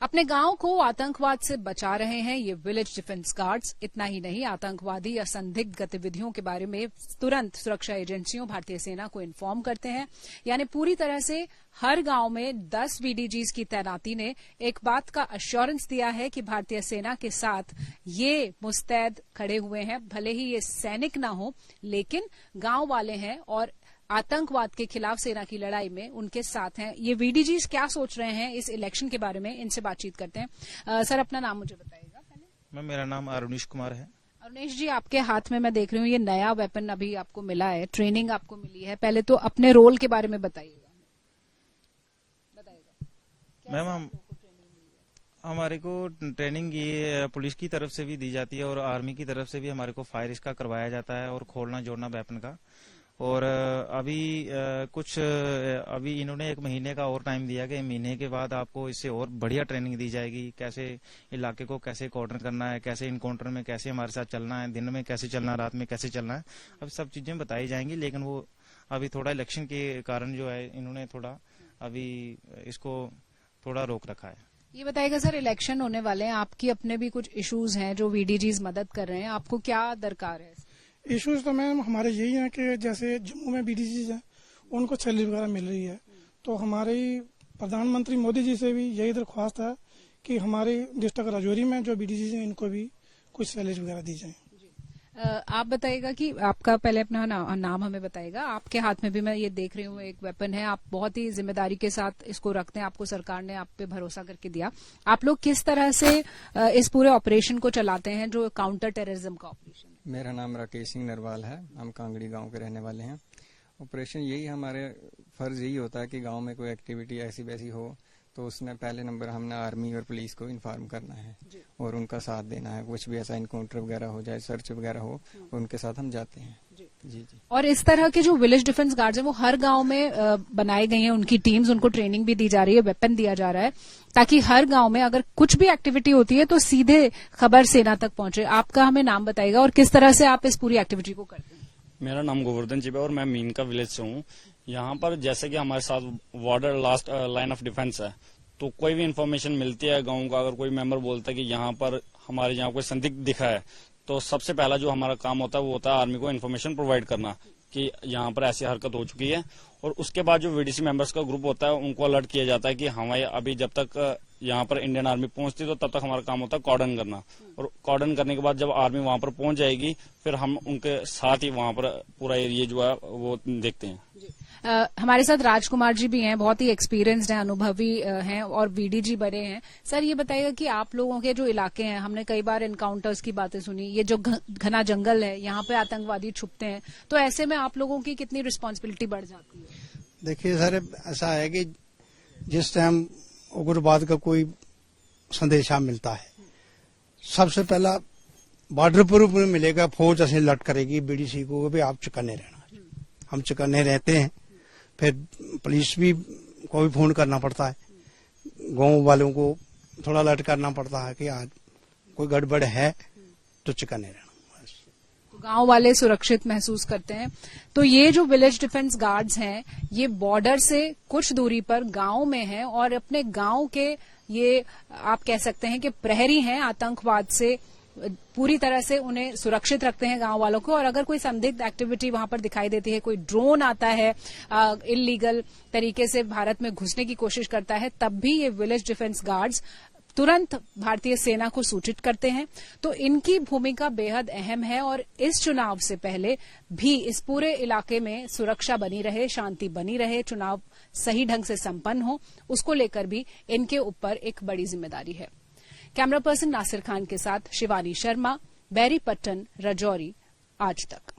अपने गांव को आतंकवाद से बचा रहे हैं ये विलेज डिफेंस गार्ड्स। इतना ही नहीं, आतंकवादी या संदिग्ध गतिविधियों के बारे में तुरंत सुरक्षा एजेंसियों भारतीय सेना को इन्फॉर्म करते हैं। यानी पूरी तरह से हर गांव में 10 वीडीजीज की तैनाती ने एक बात का अश्योरेंस दिया है कि भारतीय सेना के साथ ये मुस्तैद खड़े हुए हैं। भले ही ये सैनिक ना हो, लेकिन गांव वाले हैं और आतंकवाद के खिलाफ सेना की लड़ाई में उनके साथ हैं। ये वीडीजीज क्या सोच रहे हैं इस इलेक्शन के बारे में, इनसे बातचीत करते हैं। सर, अपना नाम मुझे बताइएगा पहले। मेरा नाम अरुणेश कुमार है। अरुणेश जी, आपके हाथ में मैं देख रही हूँ ये नया वेपन अभी आपको मिला है, ट्रेनिंग आपको मिली है। पहले तो अपने रोल के बारे में बताइएगा। मैम, हमारे को ट्रेनिंग ये पुलिस की तरफ से भी दी जाती है और आर्मी की तरफ से भी हमारे को फायर इसका करवाया जाता है और खोलना जोड़ना वेपन का। और अभी इन्होंने 1 महीने का और टाइम दिया कि महीने के बाद आपको इससे और बढ़िया ट्रेनिंग दी जाएगी। कैसे इलाके को कैसे कॉर्डर करना है, कैसे इनकाउंटर में कैसे हमारे साथ चलना है, दिन में कैसे चलना है, रात में कैसे चलना है, अब सब चीजें बताई जाएंगी। लेकिन वो अभी थोड़ा इलेक्शन के कारण जो है इन्होंने थोड़ा अभी इसको थोड़ा रोक रखा है। ये बताइएगा सर, इलेक्शन होने वाले हैं, आपकी अपने भी कुछ इश्यूज हैं जो वीडीजीज मदद कर रहे हैं, आपको क्या दरकार है? इश्यूज तो मैम हमारे यही हैं कि जैसे जम्मू में वीडीजीज हैं, उनको सैलरी वगैरह मिल रही है, तो हमारे प्रधानमंत्री मोदी जी से भी यही दरख्वास्त है कि हमारे डिस्ट्रिक्ट राजौरी में जो वीडीजीज हैं इनको भी कुछ सैलरी वगैरह दी जाए। आप बताइएगा कि आपका पहले अपना नाम हमें बताइएगा। आपके हाथ में भी मैं ये देख रही हूँ एक वेपन है, आप बहुत ही जिम्मेदारी के साथ इसको रखते हैं, आपको सरकार ने आप पे भरोसा करके दिया। आप लोग किस तरह से इस पूरे ऑपरेशन को चलाते हैं जो काउंटर टेररिज्म का ऑपरेशन? मेरा नाम राकेश सिंह नरवाल है, हम कांगड़ी गांव के रहने वाले हैं। ऑपरेशन यही हमारे फर्ज यही होता है कि गांव में कोई एक्टिविटी ऐसी वैसी हो तो उसमें पहले नंबर हमने आर्मी और पुलिस को इन्फॉर्म करना है और उनका साथ देना है। कुछ भी ऐसा इनकाउंटर वगैरह हो जाए, सर्च वगैरह हो, उनके साथ हम जाते हैं। जी। और इस तरह के जो विलेज डिफेंस गार्ड्स हैं वो हर गांव में बनाए गए हैं, उनकी टीम्स, उनको ट्रेनिंग भी दी जा रही है, वेपन दिया जा रहा है, ताकि हर गांव में अगर कुछ भी एक्टिविटी होती है तो सीधे खबर सेना तक पहुंचे। आपका हमें नाम बताइएगा और किस तरह से आप इस पूरी एक्टिविटी को करते हैं? मेरा नाम गोवर्धन जी है और मैं मीनका विलेज से हूँ। यहाँ पर जैसे कि हमारे साथ border last line of defence है, तो कोई भी इन्फॉर्मेशन मिलती है गांव का, अगर कोई मेंबर बोलता है कि यहाँ पर हमारे यहाँ कोई संदिग्ध दिखा है, तो सबसे पहला जो हमारा काम होता है वो होता है आर्मी को इन्फॉर्मेशन प्रोवाइड करना कि यहाँ पर ऐसी हरकत हो चुकी है। और उसके बाद जो वीडीसी मेंबर्स का ग्रुप होता है उनको अलर्ट किया जाता है कि हमारे अभी जब तक यहाँ पर इंडियन आर्मी पहुंचती तो तब तक हमारा काम होता है कॉर्डन करना। और कॉर्डन करने के बाद जब आर्मी वहां पर पहुंच जाएगी फिर हम उनके साथ ही वहां पर पूरा एरिया जो है वो देखते हैं। हमारे साथ राजकुमार जी भी हैं, बहुत ही एक्सपीरियंस्ड हैं, अनुभवी हैं और वीडीजी बने हैं। सर, ये बताइएगा कि आप लोगों के जो इलाके हैं, हमने कई बार एनकाउंटर्स की बातें सुनी, ये जो घना जंगल है यहाँ पे आतंकवादी छुपते हैं, तो ऐसे में आप लोगों की कितनी रिस्पॉन्सिबिलिटी बढ़ जाती है? देखिए सर, ऐसा है कि जिस टाइम उग्रवाद का कोई संदेशा मिलता है, सबसे पहला बॉर्डर पर मिलेगा, फौज ऐसे लट करेगी बीडीसी को भी आप चौकन्ने रहना। हम चौकन्ने रहते हैं, फिर पुलिस भी को भी फोन करना पड़ता है, गांव वालों को थोड़ा अलर्ट करना पड़ता है कि आज कोई गड़बड़ है तो चौकन्ने रहना। गांव वाले सुरक्षित महसूस करते हैं। तो ये जो विलेज डिफेंस गार्ड्स हैं ये बॉर्डर से कुछ दूरी पर गांव में हैं और अपने गांव के ये आप कह सकते हैं कि प्रहरी हैं, आतंकवाद से पूरी तरह से उन्हें सुरक्षित रखते हैं गांव वालों को। और अगर कोई संदिग्ध एक्टिविटी वहां पर दिखाई देती है, कोई ड्रोन आता है इलीगल तरीके से भारत में घुसने की कोशिश करता है, तब भी ये विलेज डिफेंस गार्ड्स तुरंत भारतीय सेना को सूचित करते हैं। तो इनकी भूमिका बेहद अहम है और इस चुनाव से पहले भी इस पूरे इलाके में सुरक्षा बनी रहे, शांति बनी रहे, चुनाव सही ढंग से संपन्न हो, उसको लेकर भी इनके ऊपर एक बड़ी जिम्मेदारी है। कैमरा पर्सन नासिर खान के साथ शिवानी शर्मा, बैरी पट्टन, राजौरी, आज तक।